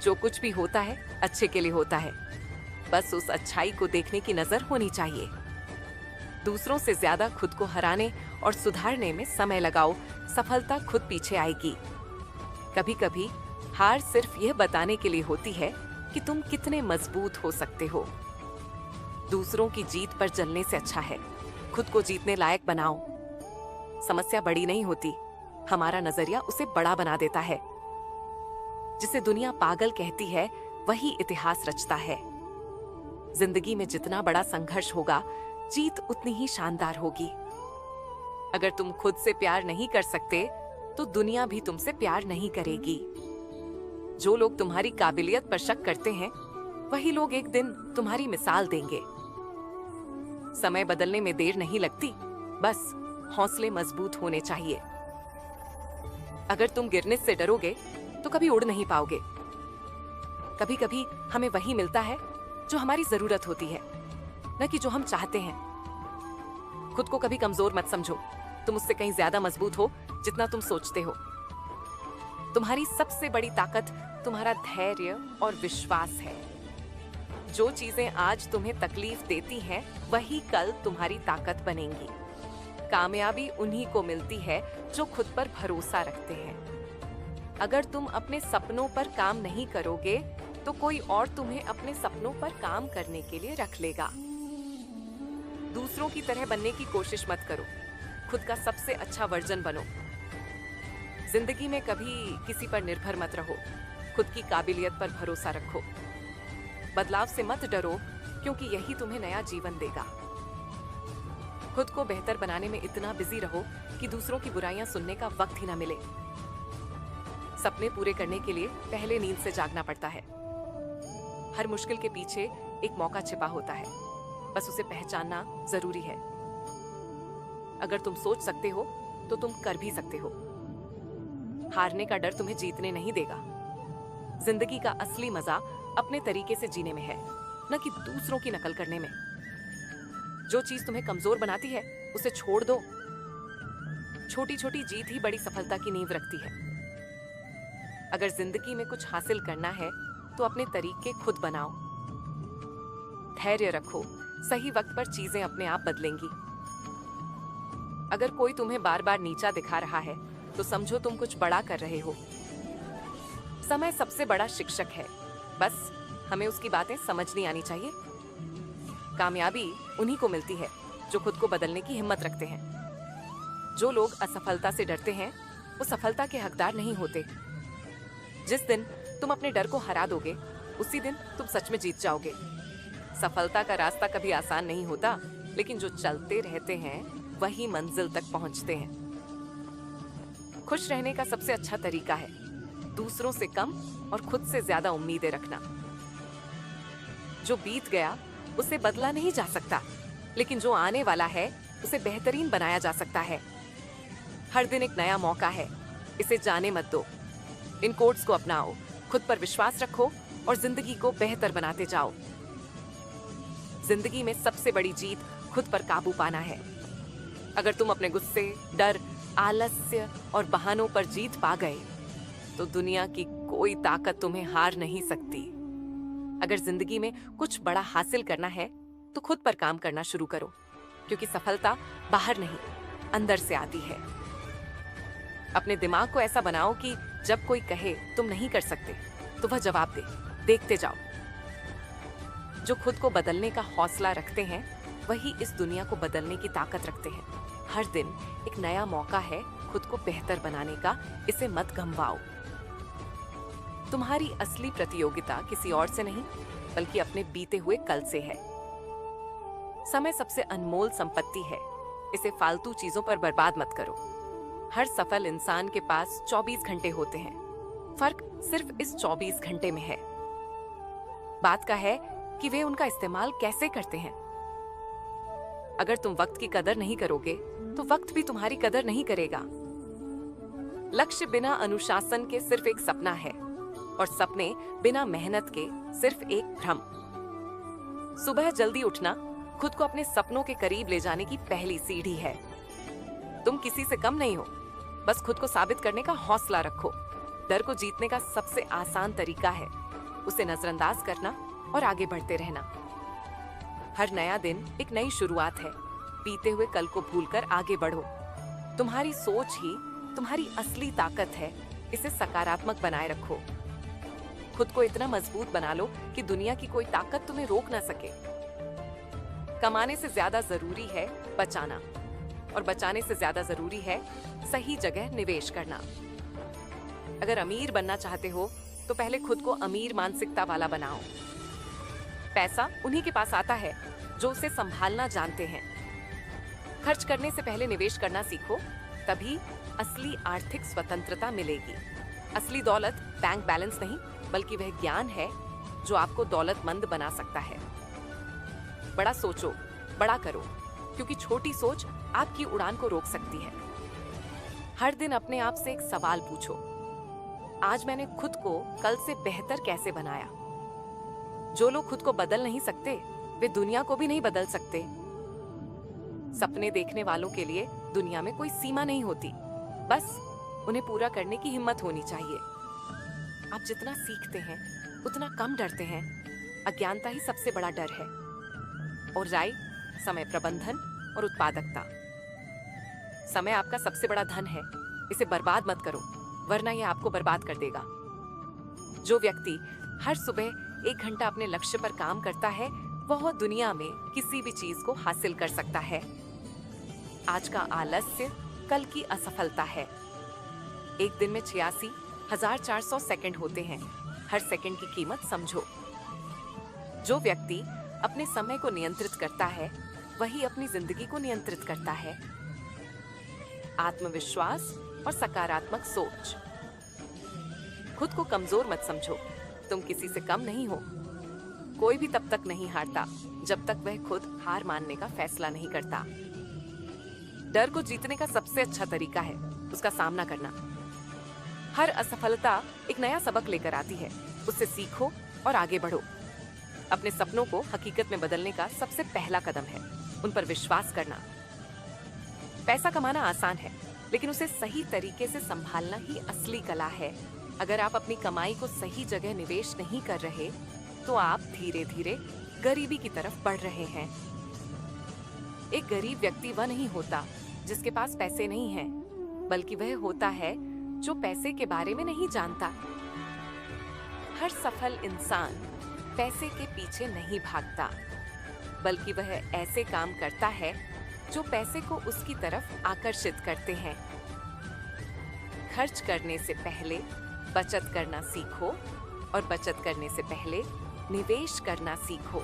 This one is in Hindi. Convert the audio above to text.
जो कुछ भी होता है अच्छे के लिए होता है। बस उस अच्छाई को देखने की नजर होनी चाहिए। दूसरों से ज्यादा खुद को हराने और सुधारने में समय लगाओ, सफलता खुद पीछे आएगी। कभी कभी हार सिर्फ यह बताने के लिए होती है कि तुम कितने मजबूत हो सकते हो। दूसरों की जीत पर जलने से अच्छा है खुद को जीतने लायक बनाओ। समस्या बड़ी नहीं होती, हमारा नजरिया उसे बड़ा बना देता है। जिसे दुनिया पागल कहती है वही इतिहास रचता है। जिंदगी में जितना बड़ा संघर्ष होगा, जीत उतनी ही शानदार होगी। अगर तुम खुद से प्यार नहीं कर सकते तो दुनिया भी तुमसे प्यार नहीं करेगी। जो लोग तुम्हारी काबिलियत पर शक करते हैं वही लोग एक दिन तुम्हारी मिसाल देंगे। समय बदलने में देर नहीं लगती, बस हौसले मजबूत होने चाहिए। अगर तुम गिरने से डरोगे तो कभी उड़ नहीं पाओगे। कभी कभी हमें वही मिलता है जो हमारी जरूरत होती है, न कि जो हम चाहते हैं। खुद को कभी कमजोर मत समझो, तुम उससे कहीं ज्यादा मजबूत हो जितना तुम सोचते हो। तुम्हारी सबसे बड़ी ताकत तुम्हारा धैर्य और विश्वास है। जो चीजें आज तुम्हें तकलीफ देती हैं, वही कल तुम्हारी ताकत बनेंगी। कामयाबी उन्हीं को मिलती है जो खुद पर भरोसा रखते हैं। अगर तुम अपने सपनों पर काम नहीं करोगे तो कोई और तुम्हें अपने सपनों पर काम करने के लिए रख लेगा। दूसरों की तरह बनने की कोशिश मत करो, खुद का सबसे अच्छा वर्जन बनो। जिंदगी में कभी किसी पर निर्भर मत रहो, खुद की काबिलियत पर भरोसा रखो। बदलाव से मत डरो, क्योंकि यही तुम्हें नया जीवन देगा। खुद को बेहतर बनाने में इतना बिजी रहो कि दूसरों की बुराइयां सुनने का वक्त ही ना मिले। सपने पूरे करने के लिए पहले नींद से जागना पड़ता है। हर मुश्किल के पीछे एक मौका छिपा होता है, बस उसे पहचानना जरूरी है। अगर तुम सोच सकते हो तो तुम कर भी सकते हो। हारने का डर तुम्हें जीतने नहीं देगा। जिंदगी का असली मजा अपने तरीके से जीने में है, न कि दूसरों की नकल करने में। जो चीज तुम्हें कमजोर बनाती है उसे छोड़ दो। छोटी छोटी जीत ही बड़ी सफलता की नींव रखती है। अगर जिंदगी में कुछ हासिल करना है तो अपने तरीके खुद बनाओ। धैर्य रखो, सही वक्त पर चीजें अपने आप बदलेंगी। अगर कोई तुम्हें बार बार नीचा दिखा रहा है तो समझो तुम कुछ बड़ा कर रहे हो। समय सबसे बड़ा शिक्षक है, बस हमें उसकी बातें समझनी आनी चाहिए। कामयाबी उन्हीं को मिलती है जो खुद को बदलने की हिम्मत रखते हैं। जो लोग असफलता से डरते हैं वो सफलता के हकदार नहीं होते। जिस दिन तुम अपने डर को हरा दोगे, उसी दिन तुम सच में जीत जाओगे। सफलता का रास्ता कभी आसान नहीं होता, लेकिन जो चलते रहते हैं वही मंजिल तक पहुंचते हैं। खुश रहने का सबसे अच्छा तरीका है दूसरों से कम और खुद से ज्यादा उम्मीदें रखना। जो बीत गया उसे बदला नहीं जा सकता, लेकिन जो आने वाला है उसे बेहतरीन बनाया जा सकता है। हर दिन एक नया मौका है, इसे जाने मत दो। इन कोट्स को अपनाओ, खुद पर विश्वास रखो और जिंदगी को बेहतर बनाते जाओ। जिंदगी में सबसे बड़ी जीत खुद पर काबू पाना है। अगर तुम अपने गुस्से, डर, आलस्य और बहानों पर जीत पा गए तो दुनिया की कोई ताकत तुम्हें हार नहीं सकती। अगर जिंदगी में कुछ बड़ा हासिल करना है तो खुद पर काम करना शुरू करो, क्योंकि सफलता बाहर नहीं, अंदर से आती है। अपने दिमाग को ऐसा बनाओ कि जब कोई कहे तुम नहीं कर सकते तो वह जवाब दे, देखते जाओ। जो खुद को बदलने का हौसला रखते हैं वही इस दुनिया को बदलने की ताकत रखते हैं। हर दिन एक नया मौका है खुद को बेहतर बनाने का, इसे मत गंवाओ। तुम्हारी असली प्रतियोगिता किसी और से नहीं, बल्कि अपने बीते हुए कल से है। समय सबसे अनमोल संपत्ति है, इसे फालतू चीजों पर बर्बाद मत करो। हर सफल इंसान के पास 24 घंटे होते हैं, फर्क सिर्फ इस 24 घंटे में है। बात का है कि वे उनका इस्तेमाल कैसे करते हैं। अगर तुम वक्त की कदर नहीं करोगे तो वक्त भी तुम्हारी कदर नहीं करेगा। लक्ष्य बिना अनुशासन के सिर्फ एक सपना है और सपने बिना मेहनत के सिर्फ एक भ्रम। सुबह जल्दी उठना खुद को अपने सपनों के करीब ले जाने की पहली सीढ़ी है। तुम किसी से कम नहीं हो, बस खुद को साबित करने का हौसला रखो। डर को जीतने का सबसे आसान तरीका है उसे नजरअंदाज करना और आगे बढ़ते रहना। हर नया दिन एक नई शुरुआत है। बीते हुए कल को भूलकर आगे बढ़ो। तुम्हारी सोच ही तुम्हारी असली ताकत है। इसे सकारात्मक बनाए रखो। खुद को इतना मजबूत बना लो कि दुनिया की कोई ताकत तुम्हें रोक ना सके। कमाने से ज्यादा जरूरी है बचाना, और बचाने से ज्यादा जरूरी है सही जगह निवेश करना। अगर अमीर बनना चाहते हो तो पहले खुद को अमीर मानसिकता वाला बनाओ। पैसा उन्हीं के पास आता है जो उसे संभालना जानते हैं। खर्च करने से पहले निवेश करना सीखो, तभी असली आर्थिक स्वतंत्रता मिलेगी। असली दौलत बैंक बैलेंस नहीं, बल्कि वह ज्ञान है जो आपको दौलतमंद बना सकता है। बड़ा सोचो, बड़ा करो, क्योंकि छोटी सोच आपकी उड़ान को रोक सकती है। हर दिन अपने आप से एक सवाल पूछो, आज मैंने खुद को कल से बेहतर कैसे बनाया? जो लोग खुद को बदल नहीं सकते, वे दुनिया को भी नहीं बदल सकते। सपने देखने वालों के लिए दुनिया में कोई सीमा नहीं होती, बस उन्हें पूरा करने की हिम्मत होनी चाहिए। आप जितना सीखते हैं उतना कम डरते हैं। अज्ञानता ही सबसे बड़ा डर है। और राय, समय प्रबंधन और उत्पादकता। समय आपका सबसे बड़ा धन है। इसे बर्बाद मत करो, वरना यह आपको बर्बाद कर देगा। जो व्यक्ति हर सुबह 1 घंटा अपने लक्ष्य पर काम करता है, वह दुनिया में किसी भी चीज को हासिल कर सकता है। आज का आलस्य कल की असफलता है। एक दिन में 86,400 सेकंड होते हैं। हर सेकंड की कीमत समझो। जो व्यक्ति अपने समय को नियंत्रित करता है, वही अपनी जिंदगी को नियंत्रित करता है। आत्मविश्वास और सकारात्मक सोच। खुद को कमजोर मत समझो। तुम किसी से कम नहीं हो। कोई भी तब तक नहीं हारता जब तक वह खुद हार मानने का फैसला नहीं करता। डर को जीतने का सबसे अच्छा तरीका है उसका सामना करना। हर असफलता एक नया सबक लेकर आती है। उससे सीखो और आगे बढ़ो। अपने सपनों को हकीकत में बदलने का सबसे पहला कदम है उन पर विश्वास करना। पैसा कमाना आसान है, लेकिन उसे सही तरीके से संभालना ही असली कला है। अगर आप अपनी कमाई को सही जगह निवेश नहीं कर रहे, तो आप धीरे धीरे गरीबी की तरफ बढ़ रहे हैं। एक गरीब व्यक्ति वह नहीं होता जिसके पास पैसे नहीं हैं, बल्कि वह होता है जो पैसे के बारे में नहीं जानता। हर सफल इंसान पैसे के पीछे नहीं भागता, बल्कि वह ऐसे काम करता है जो पैसे को उसकी तरफ आकर्षित करते हैं। खर्च करने से पहले बचत करना सीखो, और बचत करने से पहले निवेश करना सीखो।